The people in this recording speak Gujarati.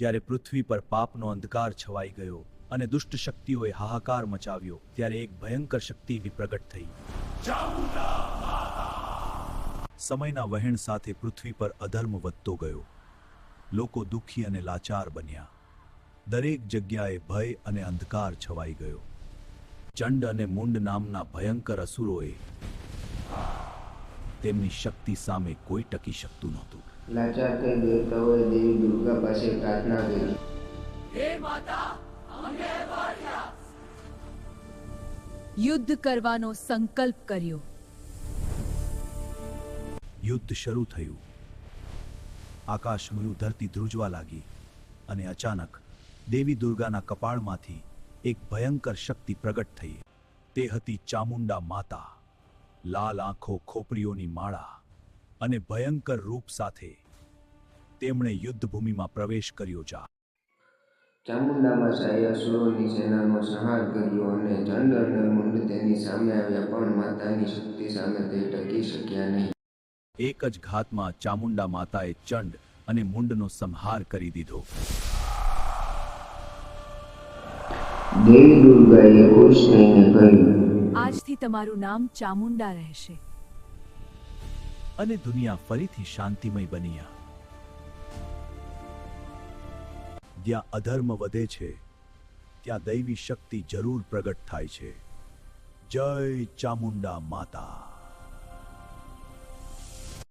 જ્યારે પૃથ્વી પર પાપનો અંધકાર છવાઈ ગયો અને દુષ્ટ શક્તિઓએ હાહાકાર મચાવ્યો, ત્યારે એક ભયંકર શક્તિ પ્રગટ થઈ. સમયના વહેણ સાથે પૃથ્વી પર અધર્મ વધતો ગયો. લોકો દુઃખી અને લાચાર બન્યા. દરેક જગ્યાએ ભય અને અંધકાર છવાઈ ગયો. ચંડ અને મુંડ નામના ભયંકર અસુરોએ તેમની શક્તિ સામે કોઈ ટકી શકતું નહોતું. લાચાર થઈ દેવતાઓએ દેવી દુર્ગા પાસે પ્રાર્થના કરી. હે માતા, અમને વાળ્યા. યુદ્ધ કરવાનો સંકલ્પ કર્યો. યુદ્ધ શરૂ થયું. આકાશમયું ધરતી ધ્રુજવા લાગી અને અચાનક દેવી દુર્ગાના કપાળમાંથી એક ભયંકર શક્તિ પ્રગટ થઈ. તે હતી ચામુંડા માતા. લાલ આંખો, ખોપરીઓની માળા અને ભયંકર રૂપ સાથે તેમણે યુદ્ધભૂમિમાં પ્રવેશ કર્યો. ચામુંડા માતાએ અસુરોની સેનાનો સંહાર કર્યો અને ચંડ અને મુંડ તેની સામે આવ્યા, પણ માતાની શક્તિ સામે તે ટકી શક્યા નહીં. એક જ ઘાતમાં ચામુંડા માતાએ ચંડ અને મુંડનો સંહાર કરી દીધો. દેવી દુર્ગાએ ખુશ થઈને કહ્યું, આજથી તમારું નામ ચામુંડા રહેશે. અને દુનિયા ફરીથી શાંતિમય બની. જ્યાં અધર્મ વધે છે ત્યાં દૈવી શક્તિ જરૂર પ્રગટ થાય છે. જય ચામુંડા માતા.